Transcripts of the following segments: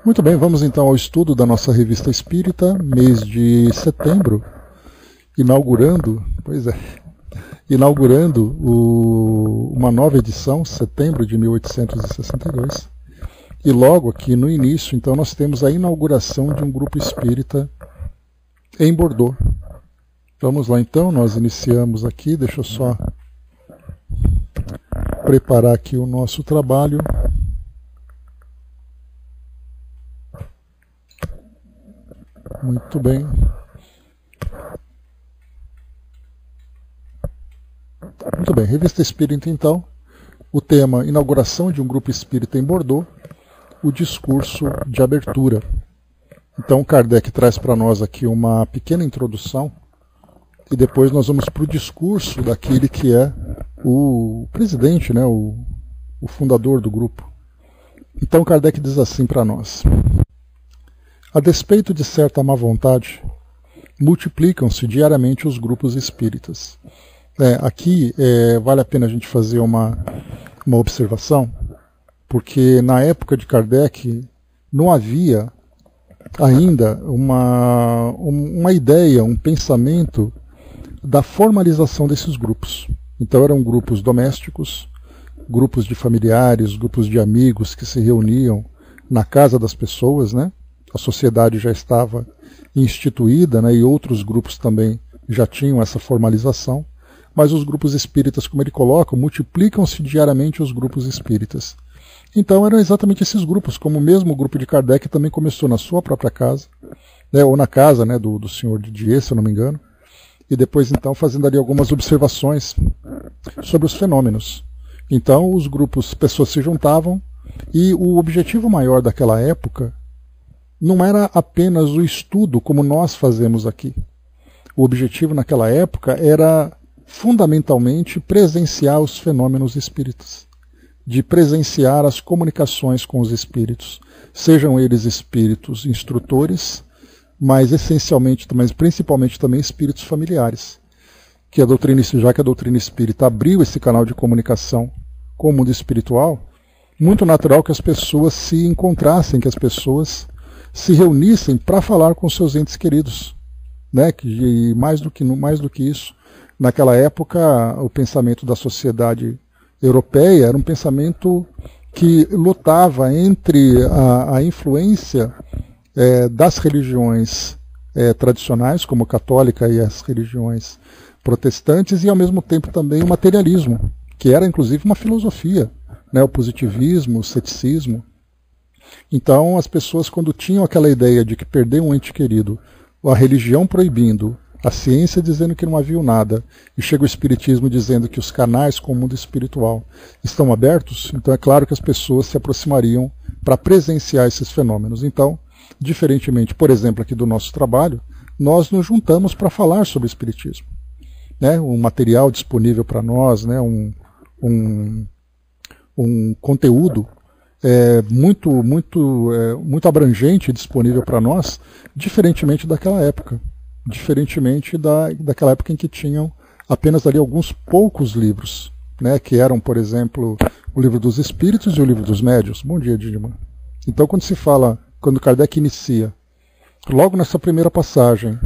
Muito bem, vamos então ao estudo da nossa Revista Espírita, mês de setembro, inaugurando uma nova edição, setembro de 1862. E logo aqui no início, então, nós temos a inauguração de um grupo espírita em Bordeaux. Vamos lá então, nós iniciamos aqui, deixa eu só preparar aqui o nosso trabalho. Muito bem. Muito bem, Revista Espírita então, o tema inauguração de um grupo espírita em Bordeaux, o discurso de abertura. Então Kardec traz para nós aqui uma pequena introdução e depois nós vamos para o discurso daquele que é o presidente, né, o fundador do grupo. Então Kardec diz assim para nós: a despeito de certa má vontade, multiplicam-se diariamente os grupos espíritas. Aqui vale a pena a gente fazer uma observação, porque na época de Kardec não havia ainda uma ideia, um pensamento da formalização desses grupos. Então eram grupos domésticos, grupos de familiares, grupos de amigos que se reuniam na casa das pessoas, né? A sociedade já estava instituída, né, e outros grupos também já tinham essa formalização, mas os grupos espíritas, como ele coloca, multiplicam-se diariamente os grupos espíritas. Então eram exatamente esses grupos, como o mesmo grupo de Kardec também começou na sua própria casa, né, ou na casa, né, do senhor Didier, se eu não me engano, e depois então fazendo ali algumas observações sobre os fenômenos. Então os grupos, pessoas se juntavam, e o objetivo maior daquela época não era apenas o estudo como nós fazemos aqui. O objetivo naquela época era fundamentalmente presenciar os fenômenos espíritas, de presenciar as comunicações com os espíritos, sejam eles espíritos instrutores, mas essencialmente, mas principalmente também espíritos familiares. Já que a doutrina espírita abriu esse canal de comunicação com o mundo espiritual, muito natural que as pessoas se encontrassem, que as pessoas se reunissem para falar com seus entes queridos, né? E mais do que isso, naquela época o pensamento da sociedade europeia era um pensamento que lutava entre a influência das religiões tradicionais, como a católica e as religiões protestantes, e ao mesmo tempo também o materialismo, que era inclusive uma filosofia, né? O positivismo, o ceticismo. Então as pessoas, quando tinham aquela ideia de que perder um ente querido, a religião proibindo, a ciência dizendo que não havia nada, e chega o espiritismo dizendo que os canais com o mundo espiritual estão abertos, então é claro que as pessoas se aproximariam para presenciar esses fenômenos. Então, diferentemente, por exemplo, aqui do nosso trabalho, nós nos juntamos para falar sobre o espiritismo, né? Um material disponível para nós, né? um conteúdo muito abrangente disponível para nós, diferentemente daquela época. Diferentemente daquela época em que tinham apenas ali alguns poucos livros, né, que eram, por exemplo, o Livro dos Espíritos e o Livro dos Médiuns. Bom dia, Didima. Então, quando Kardec inicia, logo nessa primeira passagem,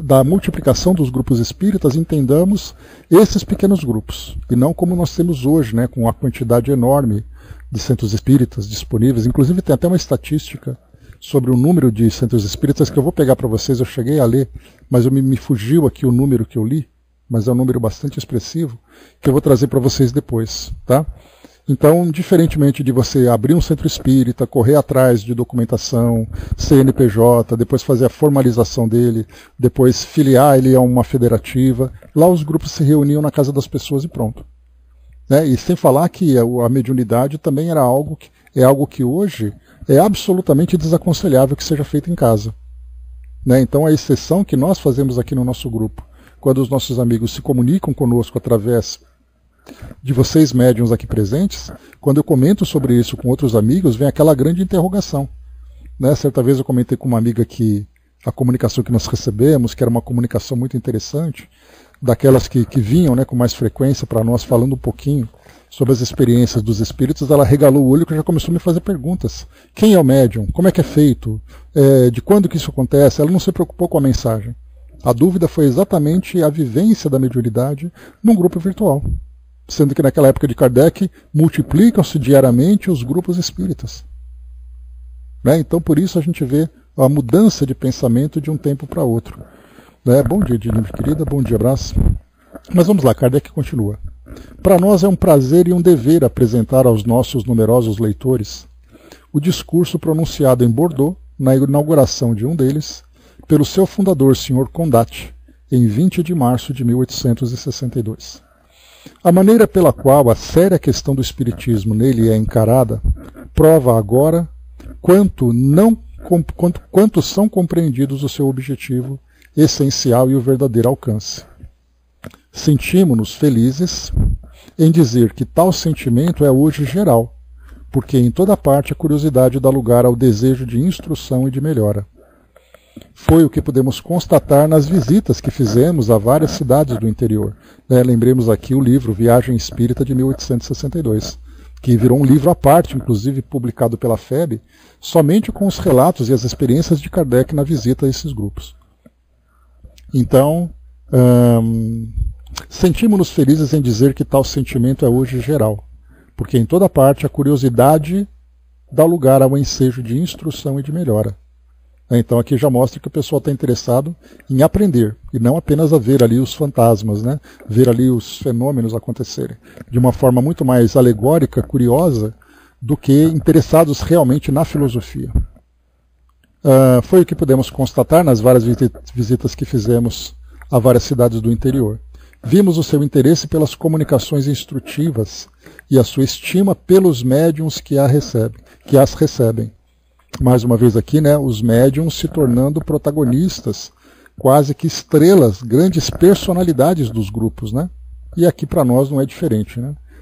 da multiplicação dos grupos espíritas, entendamos esses pequenos grupos, e não como nós temos hoje, né, com a quantidade enorme de centros espíritas disponíveis. Inclusive tem até uma estatística sobre o número de centros espíritas que eu vou pegar para vocês. Eu cheguei a ler, mas me fugiu aqui o número que eu li, mas é um número bastante expressivo, que eu vou trazer para vocês depois, tá? Então, diferentemente de você abrir um centro espírita, correr atrás de documentação, CNPJ, depois fazer a formalização dele, depois filiar ele a uma federativa, lá os grupos se reuniam na casa das pessoas e pronto. Né? E sem falar que a mediunidade também era algo que hoje é absolutamente desaconselhável que seja feito em casa. Né? Então a exceção que nós fazemos aqui no nosso grupo, quando os nossos amigos se comunicam conosco através de vocês médiuns aqui presentes, quando eu comento sobre isso com outros amigos, vem aquela grande interrogação. Né? Certa vez eu comentei com uma amiga que a comunicação que nós recebemos, que era uma comunicação muito interessante, daquelas que vinham, né, com mais frequência para nós, falando um pouquinho sobre as experiências dos espíritos, ela regalou o olho e já começou a me fazer perguntas. Quem é o médium? Como é que é feito? De quando que isso acontece? Ela não se preocupou com a mensagem. A dúvida foi exatamente a vivência da mediunidade num grupo virtual. Sendo que naquela época de Kardec, multiplicam-se diariamente os grupos espíritas. Então, por isso a gente vê a mudança de pensamento de um tempo para outro. Bom dia, Dini, querida. Bom dia, abraço. Mas vamos lá, Kardec continua. Para nós é um prazer e um dever apresentar aos nossos numerosos leitores o discurso pronunciado em Bordeaux, na inauguração de um deles, pelo seu fundador, Sr. Condat, em 20 de março de 1862. A maneira pela qual a séria questão do espiritismo nele é encarada prova agora quanto são compreendidos o seu objetivo essencial e o verdadeiro alcance. Sentimos-nos felizes em dizer que tal sentimento é hoje geral, porque em toda parte a curiosidade dá lugar ao desejo de instrução e de melhora. Foi o que podemos constatar nas visitas que fizemos a várias cidades do interior. Lembremos aqui o livro Viagem Espírita de 1862, que virou um livro à parte, inclusive publicado pela FEB, somente com os relatos e as experiências de Kardec na visita a esses grupos. Então, sentimos-nos felizes em dizer que tal sentimento é hoje geral, porque em toda parte a curiosidade dá lugar ao ensejo de instrução e de melhora. Então aqui já mostra que o pessoal está interessado em aprender, e não apenas a ver ali os fantasmas, ver ali os fenômenos acontecerem, de uma forma muito mais alegórica, curiosa, do que interessados realmente na filosofia. Foi o que pudemos constatar nas várias visitas que fizemos a várias cidades do interior. Vimos o seu interesse pelas comunicações instrutivas e a sua estima pelos médiuns que as recebem. Mais uma vez aqui, os médiuns se tornando protagonistas, quase que estrelas, grandes personalidades dos grupos. E aqui para nós não é diferente.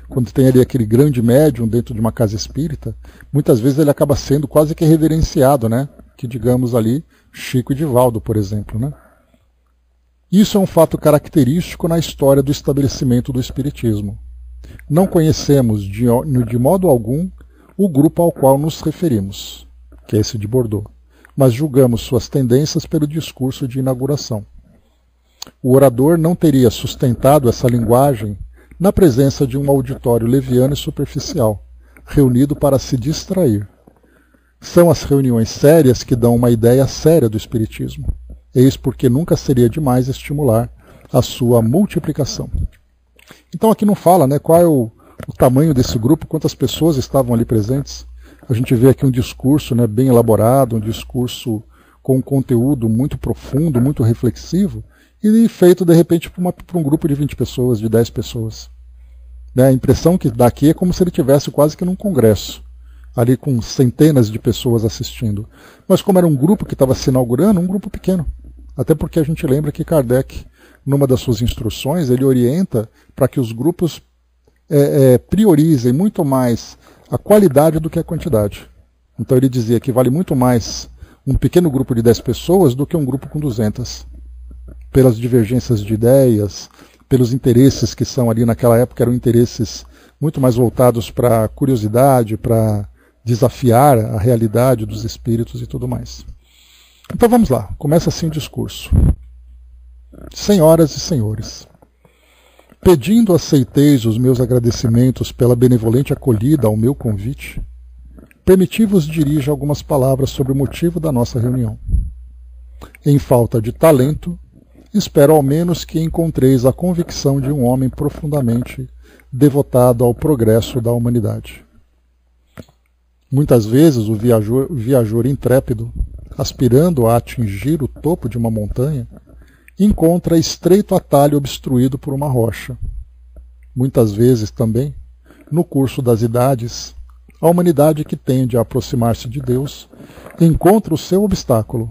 Quando tem ali aquele grande médium dentro de uma casa espírita, muitas vezes ele acaba sendo quase que reverenciado, que digamos ali Chico e Divaldo, por exemplo. Isso é um fato característico na história do estabelecimento do Espiritismo. Não conhecemos de modo algum o grupo ao qual nos referimos, que é esse de Bordeaux, mas julgamos suas tendências pelo discurso de inauguração. O orador não teria sustentado essa linguagem na presença de um auditório leviano e superficial, reunido para se distrair. São as reuniões sérias que dão uma ideia séria do Espiritismo. Eis porque nunca seria demais estimular a sua multiplicação. Então aqui não fala qual é o tamanho desse grupo, quantas pessoas estavam ali presentes. A gente vê aqui um discurso bem elaborado, um discurso com um conteúdo muito profundo, muito reflexivo, e feito de repente para um grupo de 20 pessoas, de 10 pessoas. A impressão que dá aqui é como se ele estivesse quase que num congresso, ali com centenas de pessoas assistindo. Mas como era um grupo que estava se inaugurando, um grupo pequeno. Até porque a gente lembra que Kardec, numa das suas instruções, ele orienta para que os grupos priorizem muito mais a qualidade do que a quantidade. Então ele dizia que vale muito mais um pequeno grupo de 10 pessoas do que um grupo com 200. Pelas divergências de ideias, pelos interesses que são ali naquela época, eram interesses muito mais voltados para a curiosidade, para desafiar a realidade dos espíritos e tudo mais. Então vamos lá, começa assim o discurso. Senhoras e senhores, pedindo aceiteis os meus agradecimentos pela benevolente acolhida ao meu convite, permiti-vos dirija algumas palavras sobre o motivo da nossa reunião. Em falta de talento, espero ao menos que encontreis a convicção de um homem profundamente devotado ao progresso da humanidade. Muitas vezes o viajor intrépido, aspirando a atingir o topo de uma montanha, encontra estreito atalho obstruído por uma rocha. Muitas vezes também, no curso das idades, a humanidade que tende a aproximar-se de Deus encontra o seu obstáculo.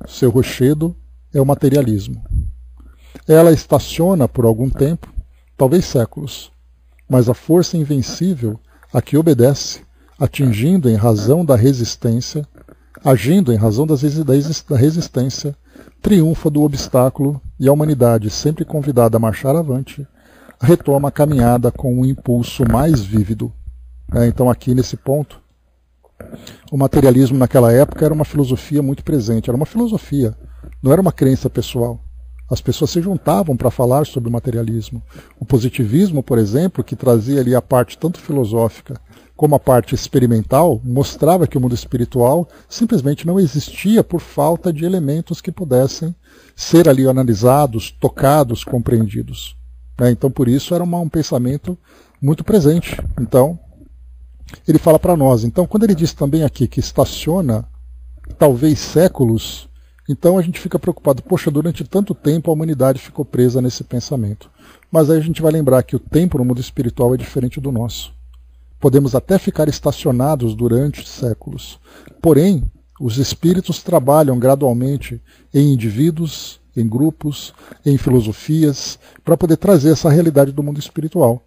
Seu rochedo é o materialismo. Ela estaciona por algum tempo, talvez séculos, mas a força invencível a que obedece, agindo em razão da resistência, triunfa do obstáculo e a humanidade, sempre convidada a marchar avante, retoma a caminhada com um impulso mais vívido. Então aqui nesse ponto, o materialismo naquela época era uma filosofia muito presente, era uma filosofia, não era uma crença pessoal. As pessoas se juntavam para falar sobre o materialismo. O positivismo, por exemplo, que trazia ali a parte tanto filosófica como a parte experimental, mostrava que o mundo espiritual simplesmente não existia por falta de elementos que pudessem ser ali analisados, tocados, compreendidos. Então, por isso, era um pensamento muito presente. Então, ele fala para nós. Então, quando ele diz também aqui que estaciona talvez séculos, então a gente fica preocupado. Poxa, durante tanto tempo a humanidade ficou presa nesse pensamento. Mas aí a gente vai lembrar que o tempo no mundo espiritual é diferente do nosso. Podemos até ficar estacionados durante séculos. Porém, os espíritos trabalham gradualmente em indivíduos, em grupos, em filosofias, para poder trazer essa realidade do mundo espiritual.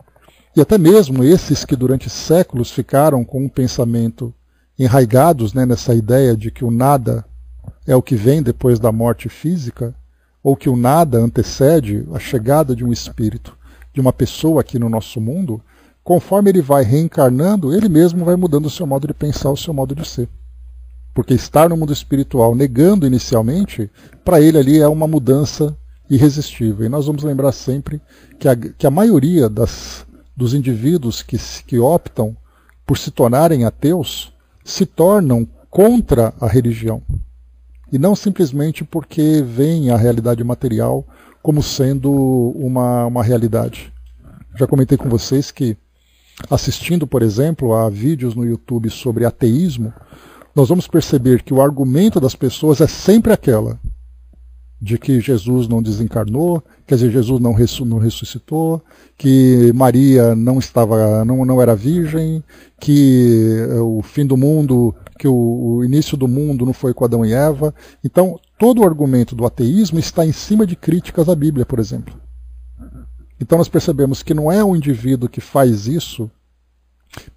E até mesmo esses que durante séculos ficaram com um pensamento enraigados, nessa ideia de que o nada é o que vem depois da morte física, ou que o nada antecede a chegada de um espírito, de uma pessoa aqui no nosso mundo, conforme ele vai reencarnando, ele mesmo vai mudando o seu modo de pensar, o seu modo de ser. Porque estar no mundo espiritual negando inicialmente, para ele ali é uma mudança irresistível. E nós vamos lembrar sempre que a maioria dos indivíduos que optam por se tornarem ateus, se tornam contra a religião. E não simplesmente porque veem a realidade material como sendo uma realidade. Já comentei com vocês que, assistindo, por exemplo, a vídeos no YouTube sobre ateísmo, nós vamos perceber que o argumento das pessoas é sempre aquela de que Jesus não desencarnou, quer dizer, Jesus não ressuscitou, que Maria não era virgem, que o fim do mundo, que o início do mundo não foi com Adão e Eva. Então, todo o argumento do ateísmo está em cima de críticas à Bíblia, por exemplo. Então nós percebemos que não é o indivíduo que faz isso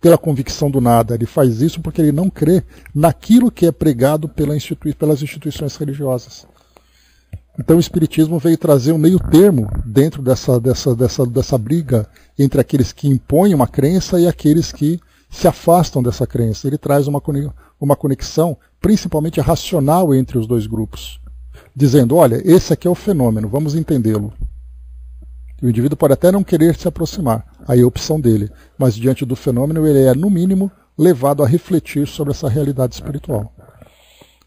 pela convicção do nada, ele faz isso porque ele não crê naquilo que é pregado pelas instituições religiosas. Então o Espiritismo veio trazer um meio termo dentro dessa briga entre aqueles que impõem uma crença e aqueles que se afastam dessa crença. Ele traz uma conexão principalmente racional entre os dois grupos, dizendo, olha, esse aqui é o fenômeno, vamos entendê-lo. O indivíduo pode até não querer se aproximar, aí é a opção dele, mas diante do fenômeno ele é, no mínimo, levado a refletir sobre essa realidade espiritual.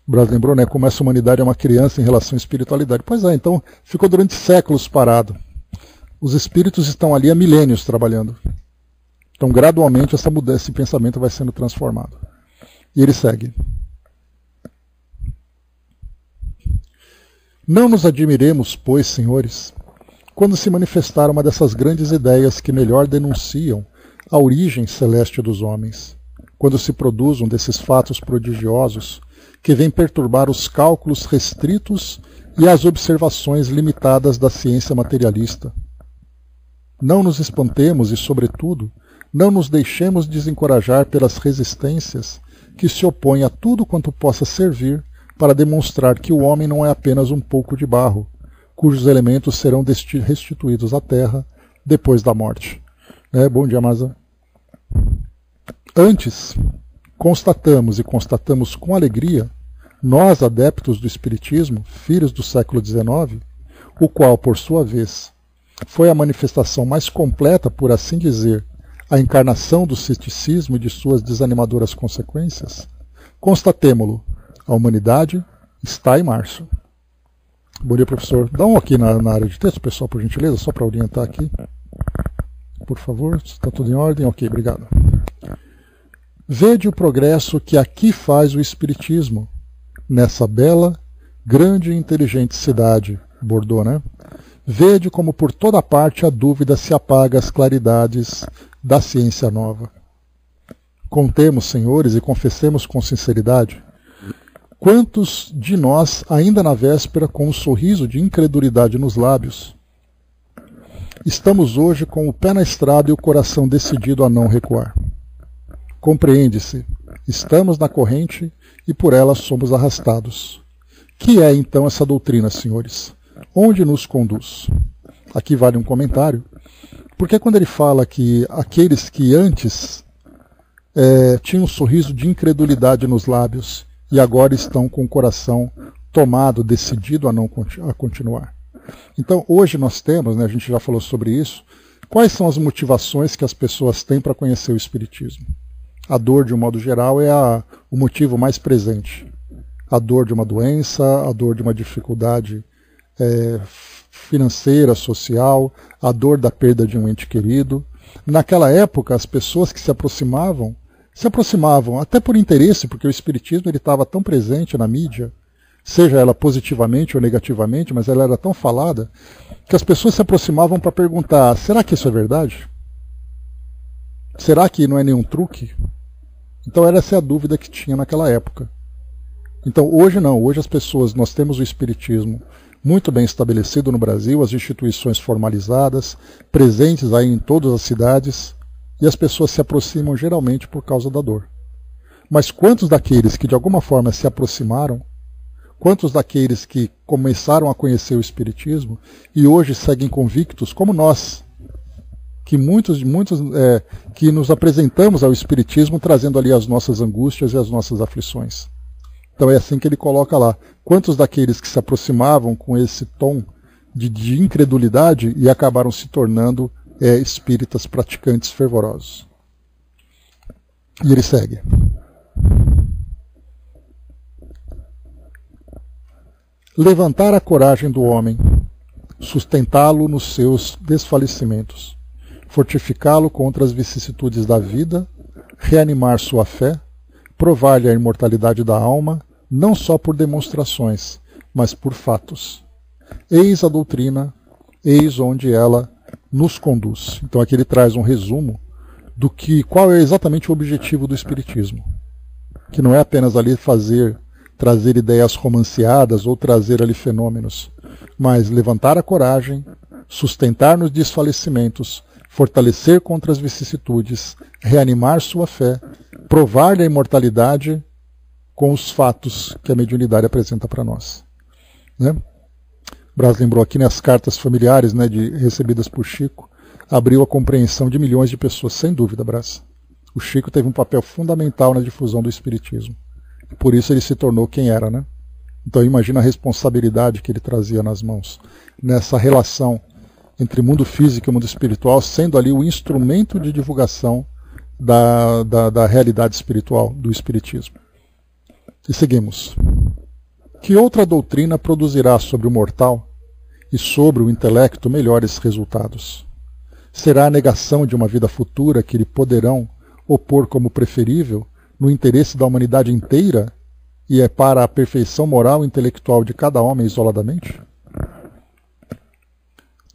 O Braz lembrou, como essa humanidade é uma criança em relação à espiritualidade. Pois é, então ficou durante séculos parado. Os espíritos estão ali há milênios trabalhando. Então, gradualmente, esse pensamento vai sendo transformado. E ele segue. Não nos admiremos, pois, senhores, quando se manifestar uma dessas grandes ideias que melhor denunciam a origem celeste dos homens, quando se produz um desses fatos prodigiosos que vêm perturbar os cálculos restritos e as observações limitadas da ciência materialista. Não nos espantemos e, sobretudo, não nos deixemos desencorajar pelas resistências que se opõem a tudo quanto possa servir para demonstrar que o homem não é apenas um pouco de barro, cujos elementos serão restituídos à terra depois da morte. Bom dia, Maza. Antes, constatamos com alegria, nós, adeptos do Espiritismo, filhos do século XIX, o qual, por sua vez, foi a manifestação mais completa, por assim dizer, a encarnação do ceticismo e de suas desanimadoras consequências, constatemo-lo, a humanidade está em março. Bom dia, professor. Dá um ok na área de texto, pessoal, por gentileza, só para orientar aqui. Por favor, está tudo em ordem? Ok, obrigado. Vede o progresso que aqui faz o Espiritismo, nessa bela, grande e inteligente cidade, Bordeaux, Vede como por toda parte a dúvida se apaga às claridades da ciência nova. Contemos, senhores, e confessemos com sinceridade, quantos de nós, ainda na véspera, com um sorriso de incredulidade nos lábios, estamos hoje com o pé na estrada e o coração decidido a não recuar? Compreende-se, estamos na corrente e por ela somos arrastados. Que é então essa doutrina, senhores? Onde nos conduz? Aqui vale um comentário. Porque quando ele fala que aqueles que antes tinham um sorriso de incredulidade nos lábios e agora estão com o coração tomado, decidido a continuar. Então, hoje nós temos, né, a gente já falou sobre isso, quais são as motivações que as pessoas têm para conhecer o Espiritismo? A dor, de um modo geral, é o motivo mais presente. A dor de uma doença, a dor de uma dificuldade financeira, social, a dor da perda de um ente querido. Naquela época, as pessoas que se aproximavam até por interesse, porque o Espiritismo estava tão presente na mídia, seja ela positivamente ou negativamente, mas ela era tão falada, que as pessoas se aproximavam para perguntar, será que isso é verdade? Será que não é nenhum truque? Então essa é a dúvida que tinha naquela época. Então hoje não, hoje as pessoas, nós temos o Espiritismo muito bem estabelecido no Brasil, as instituições formalizadas, presentes aí em todas as cidades, e as pessoas se aproximam geralmente por causa da dor. Mas quantos daqueles que de alguma forma se aproximaram, quantos daqueles que começaram a conhecer o Espiritismo e hoje seguem convictos, como nós, que muitos que nos apresentamos ao Espiritismo trazendo ali as nossas angústias e as nossas aflições. Então é assim que ele coloca lá. Quantos daqueles que se aproximavam com esse tom de incredulidade e acabaram se tornando espíritas praticantes fervorosos. E ele segue. Levantar a coragem do homem, sustentá-lo nos seus desfalecimentos, fortificá-lo contra as vicissitudes da vida, reanimar sua fé, provar-lhe a imortalidade da alma, não só por demonstrações, mas por fatos. Eis a doutrina, eis onde ela nos conduz. Então aqui ele traz um resumo do qual é exatamente o objetivo do Espiritismo, que não é apenas ali trazer ideias romanceadas ou trazer ali fenômenos, mas levantar a coragem, sustentar nos desfalecimentos, fortalecer contra as vicissitudes, reanimar sua fé, provar-lhe a imortalidade com os fatos que a mediunidade apresenta para nós. Né? Braz lembrou aqui, né, as cartas familiares, né, recebidas por Chico, abriu a compreensão de milhões de pessoas, sem dúvida, Braz. O Chico teve um papel fundamental na difusão do Espiritismo. Por isso ele se tornou quem era, né? Então imagina a responsabilidade que ele trazia nas mãos, nessa relação entre mundo físico e mundo espiritual, sendo ali o instrumento de divulgação da realidade espiritual, do Espiritismo. E seguimos. Que outra doutrina produzirá sobre o mortal e sobre o intelecto melhores resultados? Será a negação de uma vida futura que lhe poderão opor como preferível no interesse da humanidade inteira e é para a perfeição moral e intelectual de cada homem isoladamente?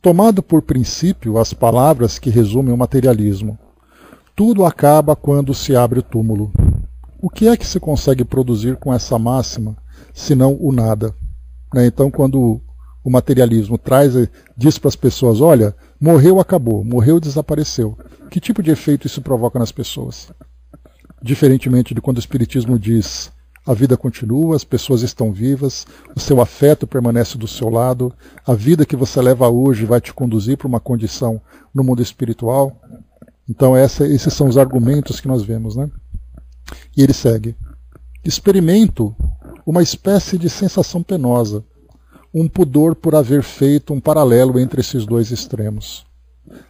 Tomado por princípio as palavras que resumem o materialismo, tudo acaba quando se abre o túmulo. O que é que se consegue produzir com essa máxima, senão o nada? Então, quando o materialismo diz para as pessoas, olha, morreu, acabou, morreu, desapareceu. Que tipo de efeito isso provoca nas pessoas? Diferentemente de quando o Espiritismo diz, a vida continua, as pessoas estão vivas, o seu afeto permanece do seu lado, a vida que você leva hoje vai te conduzir para uma condição no mundo espiritual. Então esses são os argumentos que nós vemos, né? E ele segue. Experimento uma espécie de sensação penosa, um pudor por haver feito um paralelo entre esses dois extremos.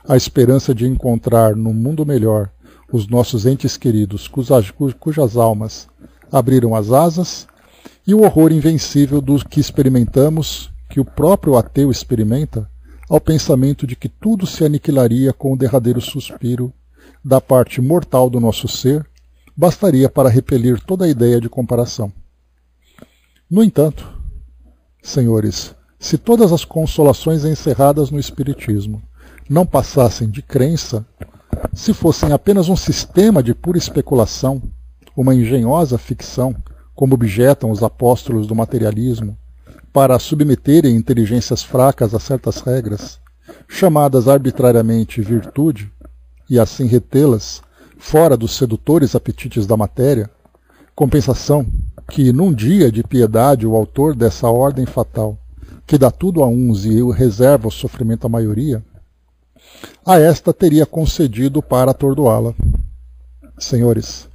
A esperança de encontrar no mundo melhor os nossos entes queridos, cujas almas abriram as asas, e o horror invencível do que experimentamos, que o próprio ateu experimenta, ao pensamento de que tudo se aniquilaria com o derradeiro suspiro da parte mortal do nosso ser, bastaria para repelir toda a ideia de comparação. No entanto, senhores, se todas as consolações encerradas no Espiritismo não passassem de crença, se fossem apenas um sistema de pura especulação, uma engenhosa ficção, como objetam os apóstolos do materialismo, para submeterem inteligências fracas a certas regras, chamadas arbitrariamente virtude, e assim retê-las fora dos sedutores apetites da matéria, compensação que, num dia de piedade, o autor dessa ordem fatal, que dá tudo a uns e reserva o sofrimento à maioria, a esta teria concedido para atordoá-la. Senhores,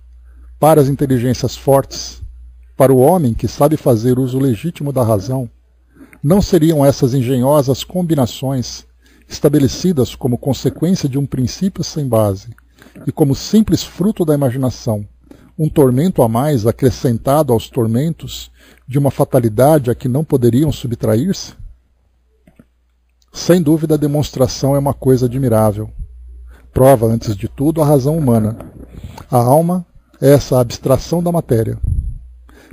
para as inteligências fortes, para o homem que sabe fazer uso legítimo da razão, não seriam essas engenhosas combinações, estabelecidas como consequência de um princípio sem base e como simples fruto da imaginação, um tormento a mais acrescentado aos tormentos de uma fatalidade a que não poderiam subtrair-se? Sem dúvida, a demonstração é uma coisa admirável. Prova, antes de tudo, a razão humana. A alma é essa abstração da matéria.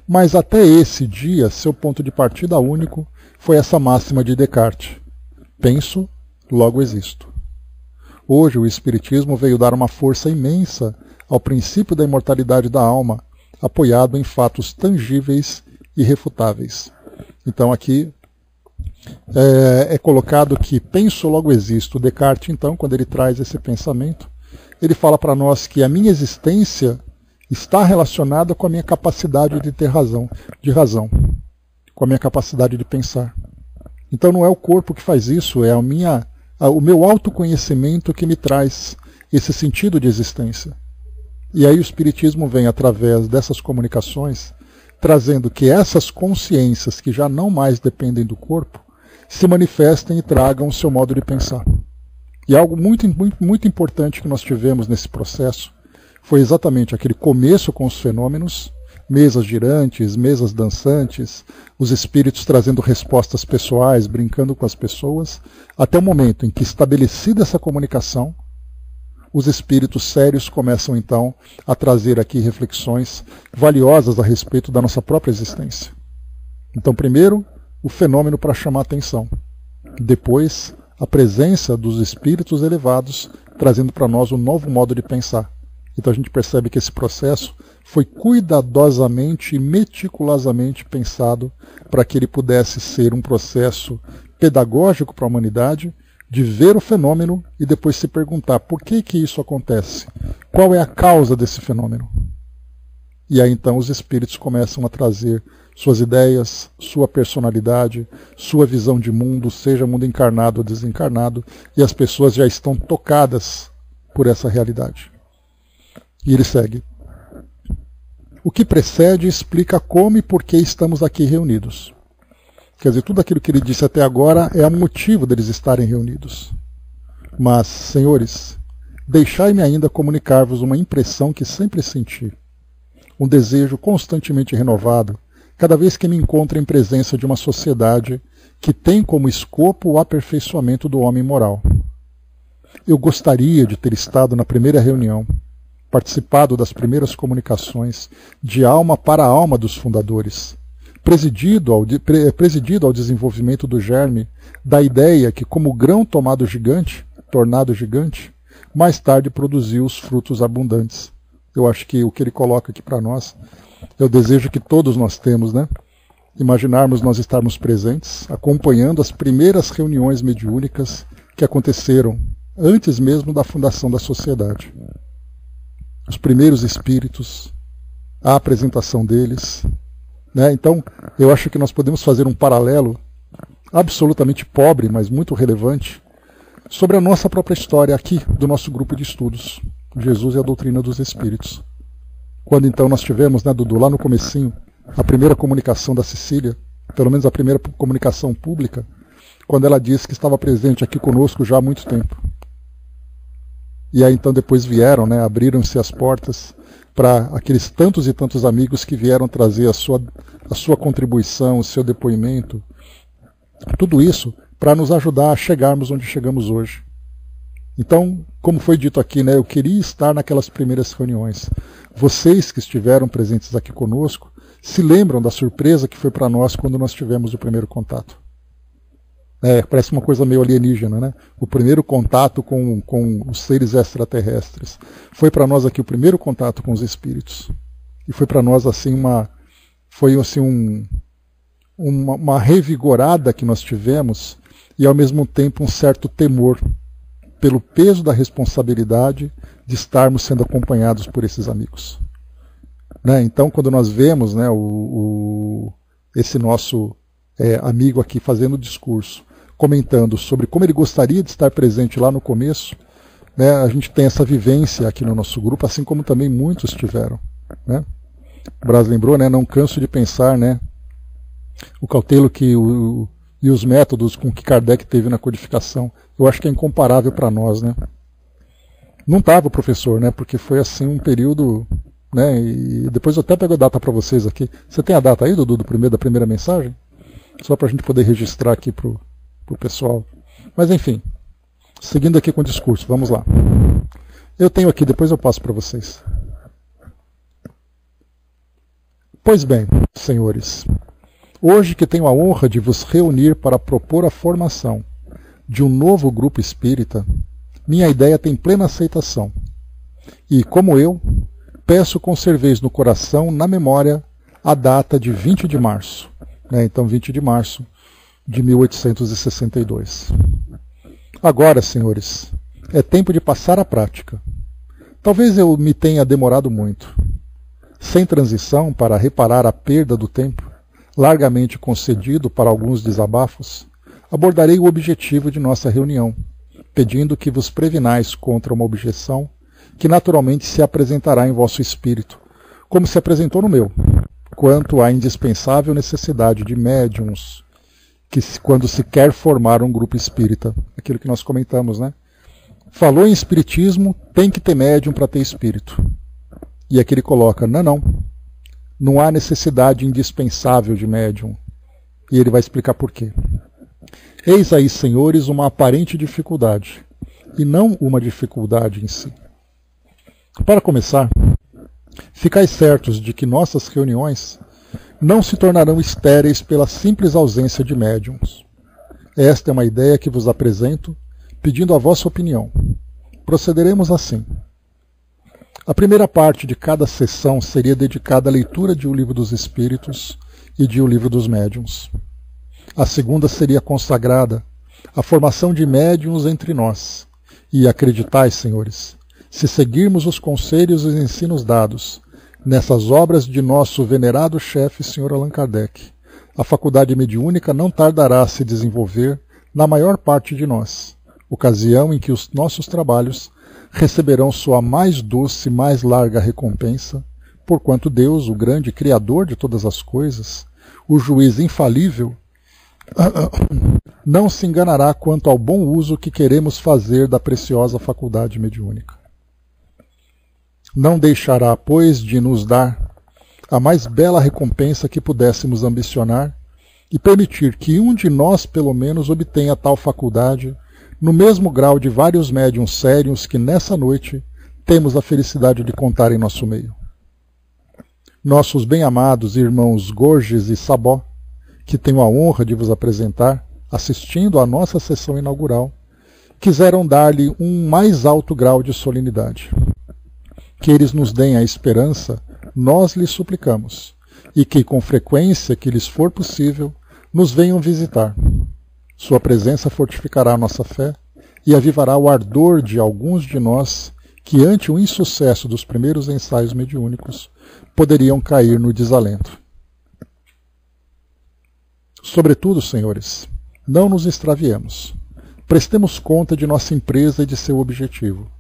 Mas até esse dia, seu ponto de partida único foi essa máxima de Descartes: penso, logo existo. Hoje o Espiritismo veio dar uma força imensa ao princípio da imortalidade da alma, apoiado em fatos tangíveis e irrefutáveis. Então aqui é colocado que penso, logo existo. Descartes, então, quando ele traz esse pensamento, ele fala para nós que a minha existência está relacionada com a minha capacidade de ter razão, com a minha capacidade de pensar. Então não é o corpo que faz isso, é o meu autoconhecimento que me traz esse sentido de existência. E aí o Espiritismo vem, através dessas comunicações, trazendo que essas consciências que já não mais dependem do corpo, se manifestem e tragam o seu modo de pensar. E algo muito, muito, muito importante que nós tivemos nesse processo foi exatamente aquele começo com os fenômenos, mesas girantes, mesas dançantes, os espíritos trazendo respostas pessoais, brincando com as pessoas, até o momento em que, estabelecida essa comunicação, os espíritos sérios começam então a trazer aqui reflexões valiosas a respeito da nossa própria existência. Então, primeiro, o fenômeno para chamar a atenção. Depois, a presença dos espíritos elevados, trazendo para nós um novo modo de pensar. Então a gente percebe que esse processo foi cuidadosamente e meticulosamente pensado para que ele pudesse ser um processo pedagógico para a humanidade, de ver o fenômeno e depois se perguntar por que isso acontece, qual é a causa desse fenômeno. E aí então os espíritos começam a trazer suas ideias, sua personalidade, sua visão de mundo, seja mundo encarnado ou desencarnado, e as pessoas já estão tocadas por essa realidade. E ele segue. O que precede explica como e por que estamos aqui reunidos. Quer dizer, tudo aquilo que ele disse até agora é o motivo deles estarem reunidos. Mas, senhores, deixai-me ainda comunicar-vos uma impressão que sempre senti. Um desejo constantemente renovado, cada vez que me encontro em presença de uma sociedade que tem como escopo o aperfeiçoamento do homem moral. Eu gostaria de ter estado na primeira reunião, participado das primeiras comunicações de alma para alma dos fundadores, presidido ao desenvolvimento do germe da ideia que, como grão tornado gigante, mais tarde produziu os frutos abundantes. Eu acho que o que ele coloca aqui para nós é o desejo que todos nós temos, né? Imaginarmos nós estarmos presentes, acompanhando as primeiras reuniões mediúnicas que aconteceram antes mesmo da fundação da sociedade. Os primeiros espíritos, a apresentação deles, né? Então, eu acho que nós podemos fazer um paralelo absolutamente pobre, mas muito relevante, sobre a nossa própria história aqui, do nosso grupo de estudos, Jesus e a Doutrina dos Espíritos. Quando então nós tivemos, né, Dudu, lá no comecinho, a primeira comunicação da Cecília, pelo menos a primeira comunicação pública, quando ela disse que estava presente aqui conosco já há muito tempo. E aí então depois vieram, né, abriram-se as portas para aqueles tantos e tantos amigos que vieram trazer a sua contribuição, o seu depoimento, tudo isso para nos ajudar a chegarmos onde chegamos hoje. Então, como foi dito aqui, né, eu queria estar naquelas primeiras reuniões. Vocês que estiveram presentes aqui conosco se lembram da surpresa que foi para nós quando nós tivemos o primeiro contato. Parece uma coisa meio alienígena, né? O primeiro contato com os seres extraterrestres. Foi para nós aqui o primeiro contato com os espíritos. E foi para nós assim uma revigorada que nós tivemos e ao mesmo tempo um certo temor pelo peso da responsabilidade de estarmos sendo acompanhados por esses amigos. Né? Então, quando nós vemos, né, esse nosso amigo aqui fazendo o discurso, comentando sobre como ele gostaria de estar presente lá no começo, né? A gente tem essa vivência aqui no nosso grupo, assim como também muitos tiveram, né? O Braz lembrou, né? Não canso de pensar, né? O cautelo e os métodos com que Kardec teve na codificação. Eu acho que é incomparável para nós, né? Não estava o professor, né? Porque foi assim um período, né? E depois eu até pego a data para vocês aqui. Você tem a data aí, Dudu, da primeira mensagem? Só para a gente poder registrar aqui para o pessoal. Mas enfim, seguindo aqui com o discurso, vamos lá. Eu tenho aqui, depois eu passo para vocês. Pois bem, senhores, hoje que tenho a honra de vos reunir para propor a formação de um novo grupo espírita, minha ideia tem plena aceitação. E, como eu, peço conserveis no coração, na memória, a data de 20 de março. Né? Então, 20 de março de 1862. Agora, senhores, é tempo de passar à prática. Talvez eu me tenha demorado muito. Sem transição para reparar a perda do tempo, largamente concedido para alguns desabafos, abordarei o objetivo de nossa reunião, pedindo que vos previnais contra uma objeção que naturalmente se apresentará em vosso espírito, como se apresentou no meu, quanto à indispensável necessidade de médiuns, quando se quer formar um grupo espírita. Aquilo que nós comentamos, né? Falou em espiritismo, tem que ter médium para ter espírito. E aqui ele coloca, não há necessidade indispensável de médium. E ele vai explicar por quê. Eis aí, senhores, uma aparente dificuldade, e não uma dificuldade em si. Para começar, ficai certos de que nossas reuniões não se tornarão estéreis pela simples ausência de médiuns. Esta é uma ideia que vos apresento, pedindo a vossa opinião. Procederemos assim. A primeira parte de cada sessão seria dedicada à leitura de O Livro dos Espíritos e de O Livro dos Médiuns. A segunda seria consagrada à formação de médiuns entre nós. E acreditais, senhores, se seguirmos os conselhos e os ensinos dados nessas obras de nosso venerado chefe, Sr. Allan Kardec, a faculdade mediúnica não tardará a se desenvolver na maior parte de nós, ocasião em que os nossos trabalhos receberão sua mais doce e mais larga recompensa, porquanto Deus, o grande Criador de todas as coisas, o juiz infalível, não se enganará quanto ao bom uso que queremos fazer da preciosa faculdade mediúnica. Não deixará, pois, de nos dar a mais bela recompensa que pudéssemos ambicionar e permitir que um de nós, pelo menos, obtenha tal faculdade no mesmo grau de vários médiuns sérios que nessa noite temos a felicidade de contar em nosso meio. Nossos bem-amados irmãos Gorges e Sabó, que tenho a honra de vos apresentar, assistindo à nossa sessão inaugural, quiseram dar-lhe um mais alto grau de solenidade. Que eles nos deem a esperança, nós lhes suplicamos, e que, com frequência que lhes for possível, nos venham visitar. Sua presença fortificará a nossa fé e avivará o ardor de alguns de nós que, ante o insucesso dos primeiros ensaios mediúnicos, poderiam cair no desalento. Sobretudo, senhores, não nos extraviemos. Prestemos conta de nossa empresa e de seu objetivo.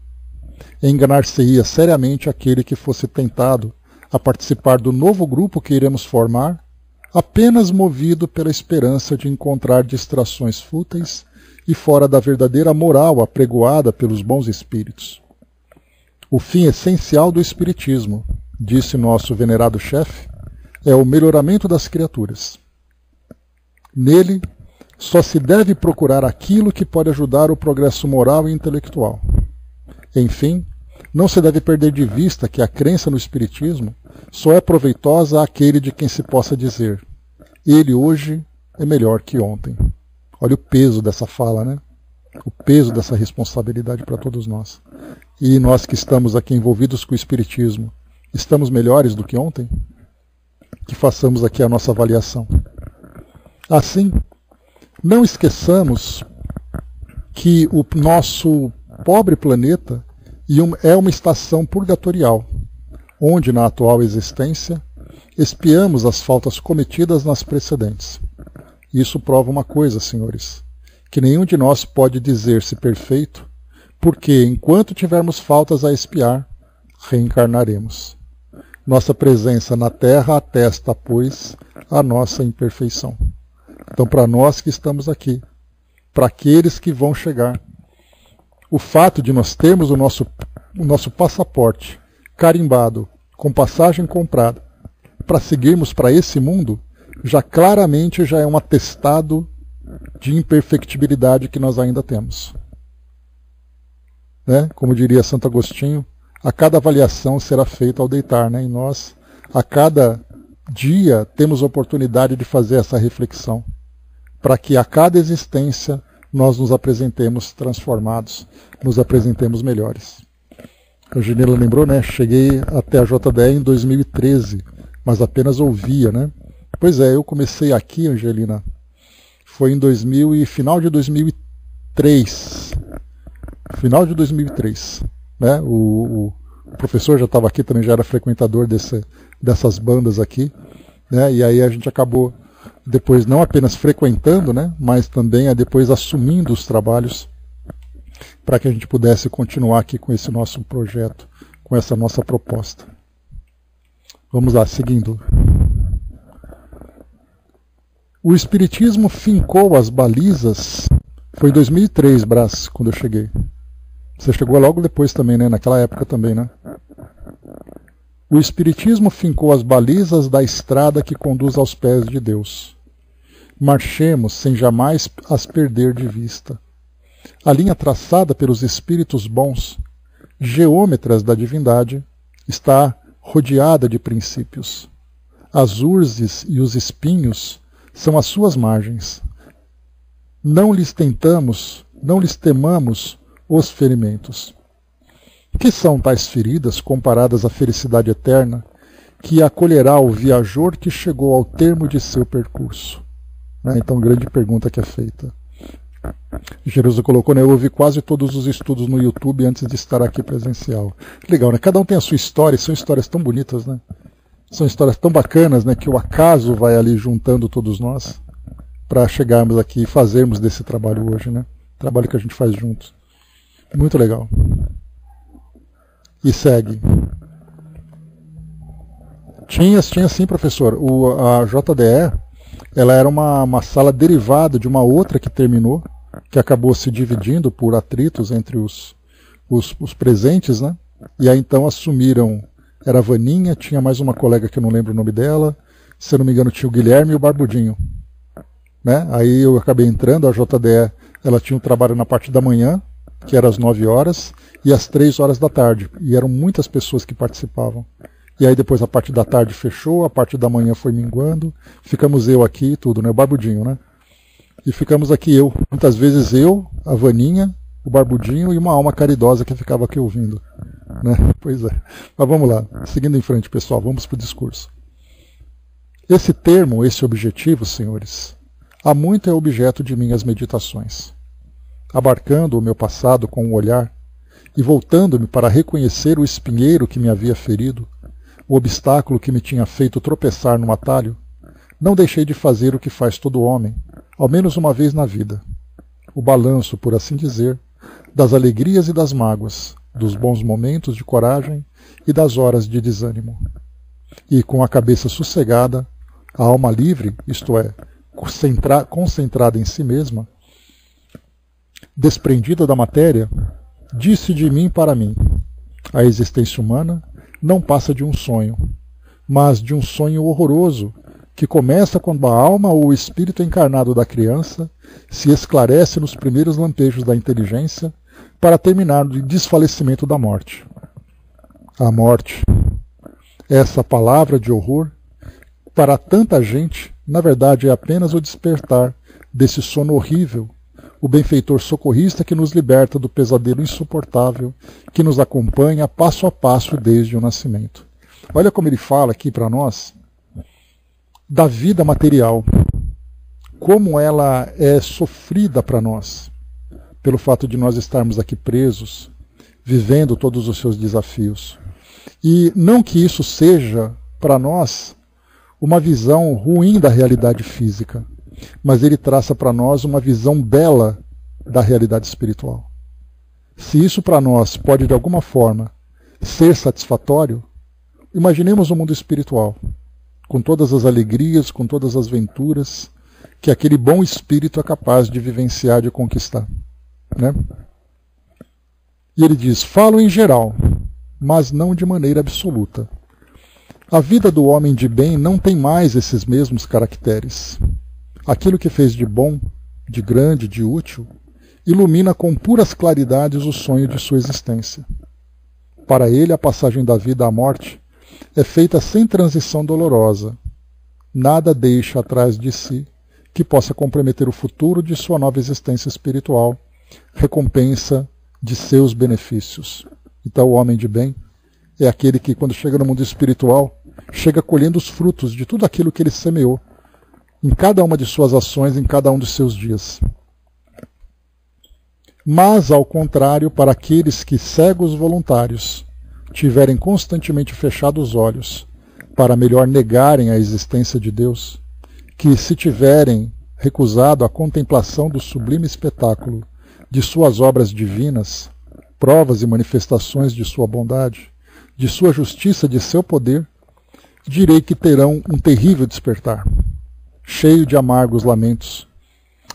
Enganar-se-ia seriamente aquele que fosse tentado a participar do novo grupo que iremos formar, apenas movido pela esperança de encontrar distrações fúteis e fora da verdadeira moral apregoada pelos bons espíritos. O fim essencial do espiritismo, disse nosso venerado chefe, é o melhoramento das criaturas. Nele, só se deve procurar aquilo que pode ajudar o progresso moral e intelectual. Enfim, não se deve perder de vista que a crença no espiritismo só é proveitosa àquele de quem se possa dizer: ele hoje é melhor que ontem. Olha o peso dessa fala, né? O peso dessa responsabilidade para todos nós. E nós que estamos aqui envolvidos com o espiritismo, estamos melhores do que ontem? Que façamos aqui a nossa avaliação. Assim, não esqueçamos que o nosso pobre planeta é uma estação purgatorial, onde na atual existência expiamos as faltas cometidas nas precedentes. Isso prova uma coisa, senhores, que nenhum de nós pode dizer-se perfeito, porque, enquanto tivermos faltas a expiar, reencarnaremos. Nossa presença na Terra atesta, pois, a nossa imperfeição. Então, para nós que estamos aqui, para aqueles que vão chegar, o fato de nós termos o nosso passaporte carimbado, com passagem comprada, para seguirmos para esse mundo, já claramente já é um atestado de imperfectibilidade que nós ainda temos. Né? Como diria Santo Agostinho, a cada avaliação será feita ao deitar, né? E nós, a cada dia, temos oportunidade de fazer essa reflexão, para que a cada existência nós nos apresentemos transformados, nos apresentemos melhores. A Janila lembrou, né? Cheguei até a JDE em 2013, mas apenas ouvia, né? Pois é, eu comecei aqui, Angelina, foi em final de 2003. Final de 2003. Né? O professor já estava aqui, também já era frequentador dessas bandas aqui. Né? E aí a gente acabou depois não apenas frequentando, né? Mas também depois assumindo os trabalhos para que a gente pudesse continuar aqui com esse nosso projeto, com essa nossa proposta. Vamos lá, seguindo. O Espiritismo fincou as balizas, foi em 2003, Brás, quando eu cheguei. Você chegou logo depois também, né? Naquela época também, né? O Espiritismo fincou as balizas da estrada que conduz aos pés de Deus. Marchemos sem jamais as perder de vista. A linha traçada pelos espíritos bons, geômetras da divindade, está rodeada de princípios. As urzes e os espinhos são as suas margens. Não lhes temamos os ferimentos. Que são tais feridas comparadas à felicidade eterna que acolherá o viajor que chegou ao termo de seu percurso? Então, grande pergunta que é feita. Jerusa colocou, né? Eu ouvi quase todos os estudos no YouTube antes de estar aqui presencial. Legal, né? Cada um tem a sua história, são histórias tão bonitas, né? São histórias tão bacanas, né? Que o acaso vai ali juntando todos nós para chegarmos aqui e fazermos desse trabalho hoje, né? Trabalho que a gente faz juntos. Muito legal. E segue. Tinha sim, professor. A JDE, ela era uma sala derivada de uma outra que terminou, que acabou se dividindo por atritos entre os presentes, né? E aí então assumiram, era a Vaninha, tinha mais uma colega que eu não lembro o nome dela, se eu não me engano tinha o Guilherme e o Barbudinho. Né? Aí eu acabei entrando, a JDE, ela tinha um trabalho na parte da manhã, que era às 9 horas, e às 3 horas da tarde. E eram muitas pessoas que participavam. E aí depois a parte da tarde fechou, a parte da manhã foi minguando, ficamos eu aqui e tudo, né? O Barbudinho, né? E ficamos aqui muitas vezes eu, a Vaninha, o Barbudinho e uma alma caridosa que ficava aqui ouvindo. Né? Pois é. Mas vamos lá, seguindo em frente, pessoal, vamos para o discurso. Esse termo, esse objetivo, senhores, há muito é objeto de minhas meditações. Abarcando o meu passado com um olhar e voltando-me para reconhecer o espinheiro que me havia ferido, o obstáculo que me tinha feito tropeçar no atalho, não deixei de fazer o que faz todo homem, ao menos uma vez na vida. O balanço, por assim dizer, das alegrias e das mágoas, dos bons momentos de coragem e das horas de desânimo. E com a cabeça sossegada, a alma livre, isto é, concentrada em si mesma, desprendida da matéria, disse de mim para mim: a existência humana não passa de um sonho, mas de um sonho horroroso que começa quando a alma ou o espírito encarnado da criança se esclarece nos primeiros lampejos da inteligência para terminar no desfalecimento da morte. A morte, essa palavra de horror, para tanta gente, na verdade é apenas o despertar desse sono horrível, o benfeitor socorrista que nos liberta do pesadelo insuportável que nos acompanha passo a passo desde o nascimento. Olha como ele fala aqui para nós da vida material, como ela é sofrida para nós, pelo fato de nós estarmos aqui presos, vivendo todos os seus desafios. E não que isso seja, para nós, uma visão ruim da realidade física, mas ele traça para nós uma visão bela da realidade espiritual. Se isso para nós pode de alguma forma ser satisfatório, imaginemos o mundo espiritual, com todas as alegrias, com todas as venturas que aquele bom espírito é capaz de vivenciar, de conquistar, né? E ele diz, falo em geral, mas não de maneira absoluta. A vida do homem de bem não tem mais esses mesmos caracteres. Aquilo que fez de bom, de grande, de útil, ilumina com puras claridades o sonho de sua existência. Para ele, a passagem da vida à morte é feita sem transição dolorosa. Nada deixa atrás de si que possa comprometer o futuro de sua nova existência espiritual, recompensa de seus benefícios. Então, o homem de bem é aquele que, quando chega no mundo espiritual, chega colhendo os frutos de tudo aquilo que ele semeou, em cada uma de suas ações, em cada um de seus dias. Mas, ao contrário, para aqueles que, cegos voluntários, tiverem constantemente fechados os olhos para melhor negarem a existência de Deus, que se tiverem recusado a contemplação do sublime espetáculo de suas obras divinas, provas e manifestações de sua bondade, de sua justiça, de seu poder, direi que terão um terrível despertar, cheio de amargos lamentos,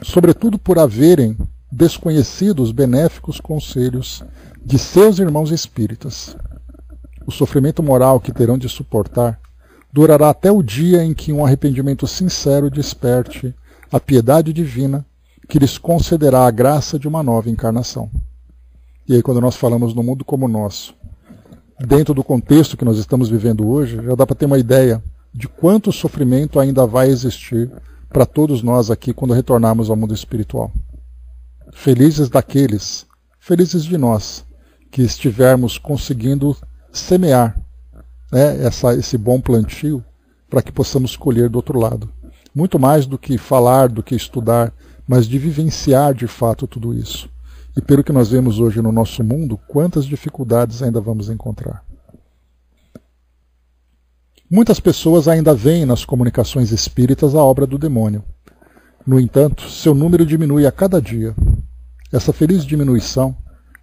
sobretudo por haverem desconhecido os benéficos conselhos de seus irmãos espíritas. O sofrimento moral que terão de suportar durará até o dia em que um arrependimento sincero desperte a piedade divina que lhes concederá a graça de uma nova encarnação. E aí, quando nós falamos no mundo como o nosso, dentro do contexto que nós estamos vivendo hoje, já dá para ter uma ideia de quanto sofrimento ainda vai existir para todos nós aqui quando retornarmos ao mundo espiritual. Felizes daqueles, felizes de nós, que estivermos conseguindo semear, né, esse bom plantio para que possamos colher do outro lado. Muito mais do que falar, do que estudar, mas de vivenciar de fato tudo isso. E pelo que nós vemos hoje no nosso mundo, quantas dificuldades ainda vamos encontrar. Muitas pessoas ainda veem nas comunicações espíritas a obra do demônio. No entanto, seu número diminui a cada dia. Essa feliz diminuição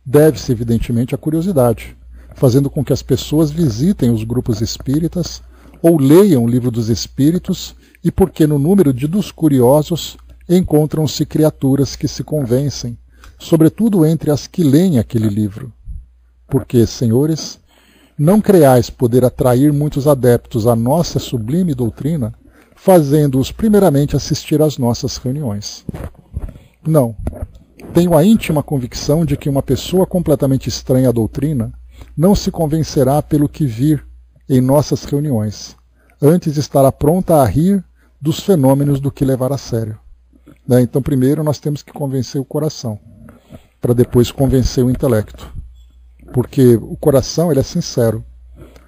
deve-se, evidentemente, à curiosidade, fazendo com que as pessoas visitem os grupos espíritas ou leiam o livro dos espíritos, e porque no número dos curiosos encontram-se criaturas que se convencem, sobretudo entre as que leem aquele livro. Porque, senhores, não creais poder atrair muitos adeptos à nossa sublime doutrina, fazendo-os primeiramente assistir às nossas reuniões. Não. Tenho a íntima convicção de que uma pessoa completamente estranha à doutrina não se convencerá pelo que vir em nossas reuniões. Antes estará pronta a rir dos fenômenos do que levar a sério. Então, primeiro nós temos que convencer o coração, para depois convencer o intelecto. Porque o coração ele é sincero,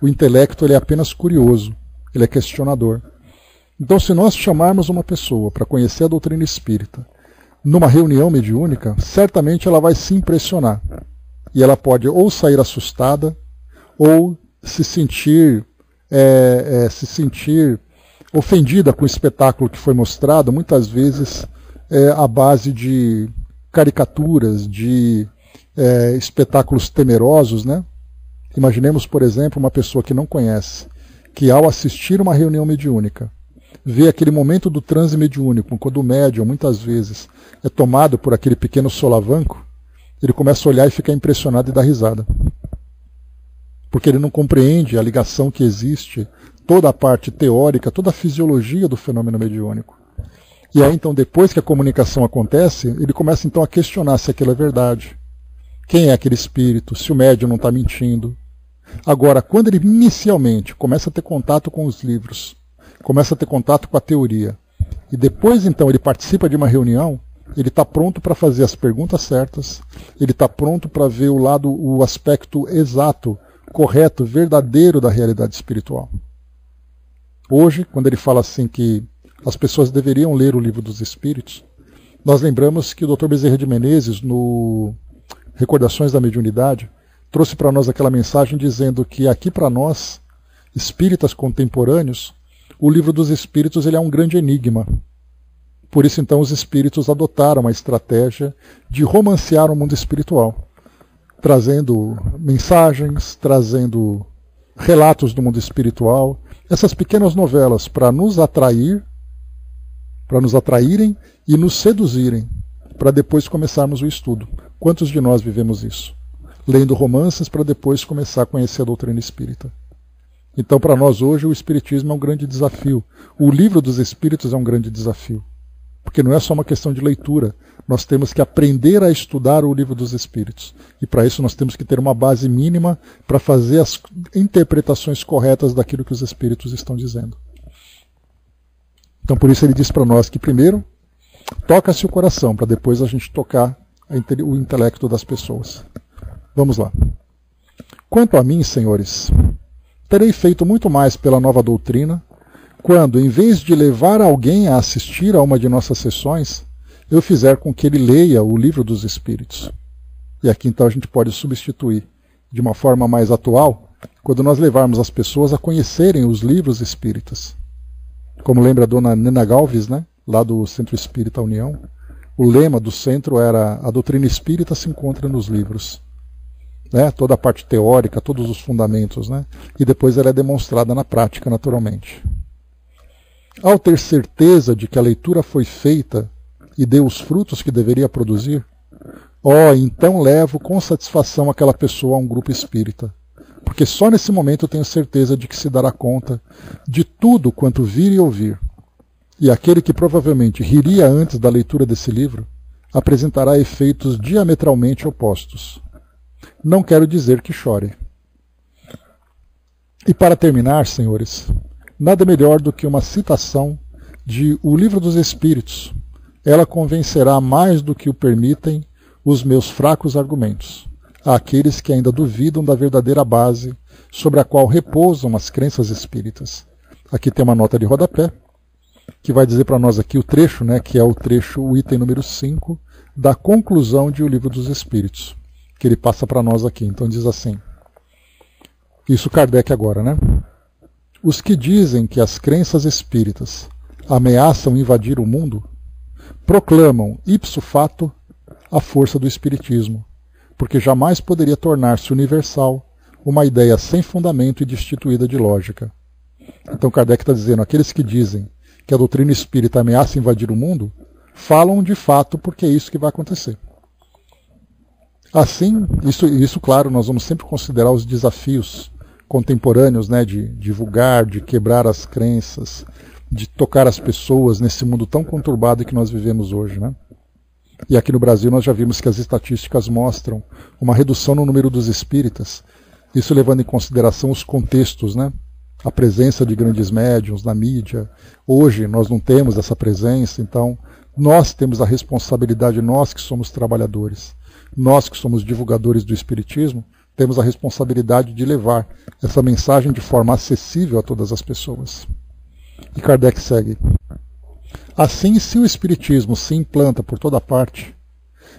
o intelecto ele é apenas curioso, ele é questionador. Então, se nós chamarmos uma pessoa para conhecer a doutrina espírita, numa reunião mediúnica, certamente ela vai se impressionar. E ela pode ou sair assustada, ou se sentir ofendida com o espetáculo que foi mostrado, muitas vezes à base de caricaturas, de espetáculos temerosos, né? Imaginemos, por exemplo, uma pessoa que não conhece, que ao assistir uma reunião mediúnica, vê aquele momento do transe mediúnico, quando o médium, muitas vezes, é tomado por aquele pequeno solavanco, ele começa a olhar e ficar impressionado e dar risada. Porque ele não compreende a ligação que existe, toda a parte teórica, toda a fisiologia do fenômeno mediúnico. E aí, então, depois que a comunicação acontece, ele começa então a questionar se aquilo é verdade. Quem é aquele espírito? Se o médium não está mentindo. Agora, quando ele inicialmente começa a ter contato com os livros, começa a ter contato com a teoria, e depois então ele participa de uma reunião, ele está pronto para fazer as perguntas certas, ele está pronto para ver o aspecto exato, correto, verdadeiro da realidade espiritual. Hoje, quando ele fala assim que as pessoas deveriam ler o livro dos Espíritos, nós lembramos que o Dr. Bezerra de Menezes, no Recordações da Mediunidade, trouxe para nós aquela mensagem dizendo que aqui para nós, espíritas contemporâneos, o livro dos Espíritos ele é um grande enigma. Por isso, então, os espíritos adotaram a estratégia de romancear o mundo espiritual, trazendo mensagens, trazendo relatos do mundo espiritual, essas pequenas novelas para nos atraírem e nos seduzirem, para depois começarmos o estudo. Quantos de nós vivemos isso? Lendo romances para depois começar a conhecer a doutrina espírita. Então, para nós hoje, o espiritismo é um grande desafio. O livro dos espíritos é um grande desafio. Porque não é só uma questão de leitura. Nós temos que aprender a estudar o livro dos espíritos. E para isso nós temos que ter uma base mínima para fazer as interpretações corretas daquilo que os espíritos estão dizendo. Então, por isso ele diz para nós que primeiro toca-se o coração, para depois a gente tocar o intelecto das pessoas. Vamos lá. Quanto a mim, senhores, terei feito muito mais pela nova doutrina, quando, em vez de levar alguém a assistir a uma de nossas sessões, eu fizer com que ele leia o livro dos Espíritos. E aqui então a gente pode substituir de uma forma mais atual, quando nós levarmos as pessoas a conhecerem os livros espíritas. Como lembra a dona Nena Galves, né? Lá do Centro Espírita União, o lema do centro era: a doutrina espírita se encontra nos livros. Né? Toda a parte teórica, todos os fundamentos, né? E depois ela é demonstrada na prática, naturalmente. Ao ter certeza de que a leitura foi feita e deu os frutos que deveria produzir, então levo com satisfação aquela pessoa a um grupo espírita, porque só nesse momento eu tenho certeza de que se dará conta de tudo quanto vir e ouvir. E aquele que provavelmente riria antes da leitura desse livro, apresentará efeitos diametralmente opostos. Não quero dizer que chore. E para terminar, senhores, nada melhor do que uma citação de O Livro dos Espíritos. Ela convencerá mais do que o permitem os meus fracos argumentos, àqueles que ainda duvidam da verdadeira base sobre a qual repousam as crenças espíritas. Aqui tem uma nota de rodapé, que vai dizer para nós aqui o trecho, né, que é o item número 5, da conclusão de O Livro dos Espíritos, que ele passa para nós aqui. Então diz assim, isso Kardec agora, né? Os que dizem que as crenças espíritas ameaçam invadir o mundo, proclamam ipso fato a força do espiritismo, porque jamais poderia tornar-se universal uma ideia sem fundamento e destituída de lógica. Então Kardec está dizendo, aqueles que dizem que a doutrina espírita ameaça invadir o mundo, falam de fato porque é isso que vai acontecer. Assim, isso claro, nós vamos sempre considerar os desafios contemporâneos, né, de divulgar, de quebrar as crenças, de tocar as pessoas nesse mundo tão conturbado que nós vivemos hoje, né? E aqui no Brasil nós já vimos que as estatísticas mostram uma redução no número dos espíritas, isso levando em consideração os contextos, né? A presença de grandes médiuns na mídia. Hoje nós não temos essa presença, então nós temos a responsabilidade, nós que somos trabalhadores, nós que somos divulgadores do espiritismo, temos a responsabilidade de levar essa mensagem de forma acessível a todas as pessoas. E Kardec segue. Assim, se o espiritismo se implanta por toda parte,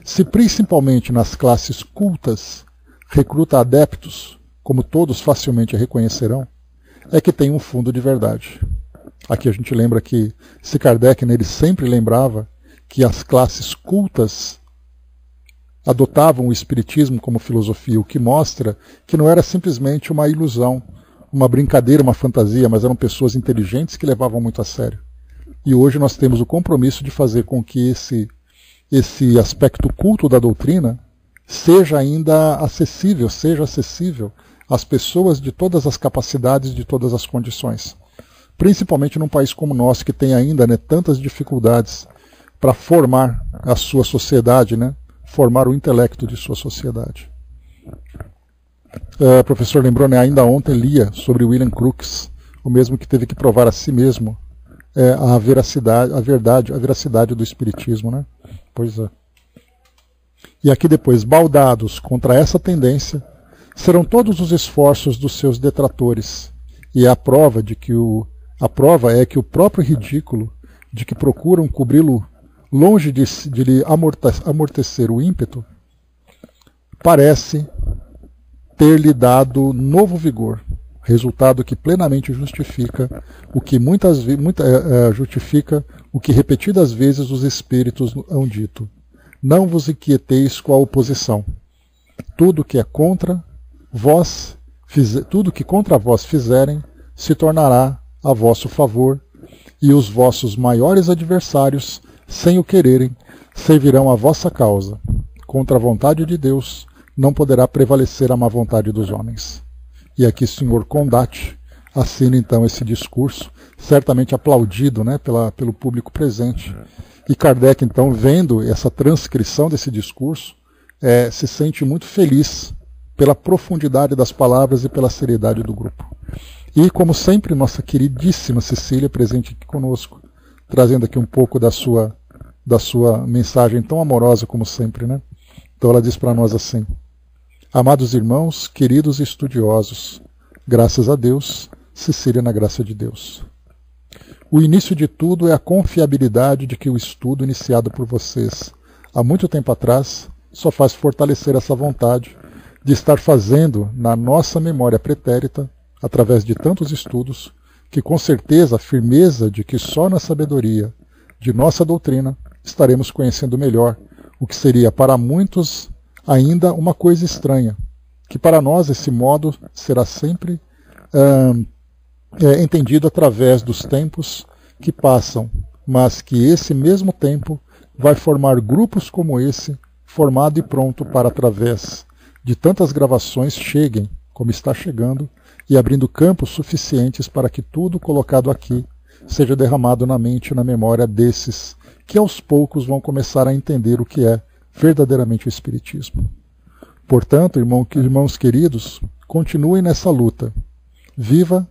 se principalmente nas classes cultas recruta adeptos, como todos facilmente reconhecerão, é que tem um fundo de verdade. Aqui a gente lembra que se Kardec nele sempre lembrava que as classes cultas adotavam o espiritismo como filosofia, o que mostra que não era simplesmente uma ilusão, uma brincadeira, uma fantasia, mas eram pessoas inteligentes que levavam muito a sério. E hoje nós temos o compromisso de fazer com que esse aspecto culto da doutrina seja ainda acessível, às pessoas de todas as capacidades, de todas as condições. Principalmente num país como o nosso, que tem ainda, né, tantas dificuldades para formar a sua sociedade, né, formar o intelecto de sua sociedade. O professor lembrou, né, ainda ontem lia sobre William Crookes, o mesmo que teve que provar a si mesmo a veracidade do espiritismo, né? Pois é. E aqui depois, baldados contra essa tendência, serão todos os esforços dos seus detratores, e a prova é que o próprio ridículo de que procuram cobri-lo, longe de lhe amortecer o ímpeto, parece ter-lhe dado novo vigor, resultado que plenamente justifica o que repetidas vezes os espíritos hão dito. Não vos inquieteis com a oposição. Tudo que contra vós fizerem, se tornará a vosso favor, e os vossos maiores adversários, sem o quererem, servirão a vossa causa. Contra a vontade de Deus, não poderá prevalecer a má vontade dos homens. E aqui o Sr. Condate assina então esse discurso, certamente aplaudido, né, pelo público presente. E Kardec, então, vendo essa transcrição desse discurso, se sente muito feliz pela profundidade das palavras e pela seriedade do grupo. E, como sempre, nossa queridíssima Cecília, presente aqui conosco, trazendo aqui um pouco da sua mensagem tão amorosa como sempre, né? Então ela diz para nós assim: amados irmãos, queridos e estudiosos, graças a Deus, Cecília na graça de Deus. O início de tudo é a confiabilidade de que o estudo iniciado por vocês há muito tempo atrás só faz fortalecer essa vontade de estar fazendo na nossa memória pretérita, através de tantos estudos, que com certeza a firmeza de que só na sabedoria de nossa doutrina estaremos conhecendo melhor o que seria para muitos ainda uma coisa estranha, que para nós esse modo será sempre entendido através dos tempos que passam, mas que esse mesmo tempo vai formar grupos como esse, formado e pronto para, através de tantas gravações, cheguem, como está chegando, e abrindo campos suficientes para que tudo colocado aqui seja derramado na mente e na memória desses que aos poucos vão começar a entender o que é verdadeiramente o Espiritismo. Portanto, irmãos queridos, continuem nessa luta. Viva,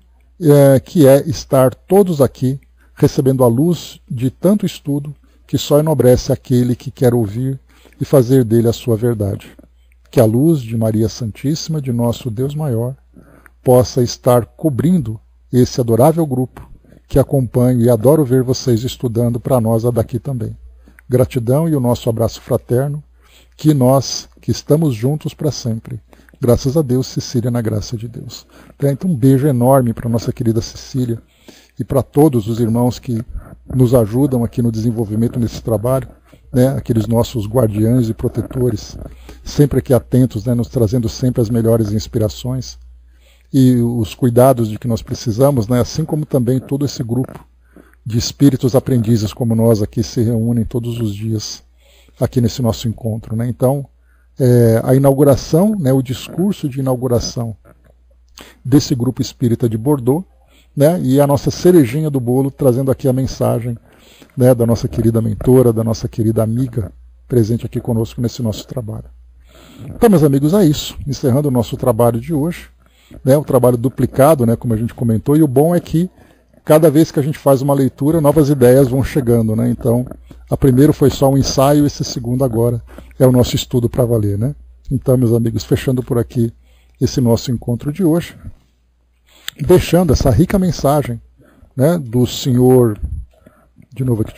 que é estar todos aqui, recebendo a luz de tanto estudo que só enobrece aquele que quer ouvir e fazer dele a sua verdade. Que a luz de Maria Santíssima, de nosso Deus maior, possa estar cobrindo esse adorável grupo que acompanha e adoro ver vocês estudando para nós daqui também. Gratidão e o nosso abraço fraterno, que nós, que estamos juntos para sempre. Graças a Deus, Cecília na graça de Deus. Então um beijo enorme para nossa querida Cecília e para todos os irmãos que nos ajudam aqui no desenvolvimento desse trabalho, né, aqueles nossos guardiães e protetores, sempre aqui atentos, né, nos trazendo sempre as melhores inspirações e os cuidados de que nós precisamos, né, assim como também todo esse grupo de espíritos aprendizes como nós aqui se reúnem todos os dias aqui nesse nosso encontro, né. Então, a inauguração, né, o discurso de inauguração desse grupo espírita de Bordeaux, né, e a nossa cerejinha do bolo, trazendo aqui a mensagem, né, da nossa querida mentora, da nossa querida amiga, presente aqui conosco nesse nosso trabalho. Então, meus amigos, é isso. Encerrando o nosso trabalho de hoje, né, o trabalho duplicado, né, como a gente comentou, e o bom é que cada vez que a gente faz uma leitura, novas ideias vão chegando, né? Então, a primeira foi só um ensaio, esse segundo agora é o nosso estudo para valer, né? Então, meus amigos, fechando por aqui esse nosso encontro de hoje, deixando essa rica mensagem, né, do senhor, de novo aqui,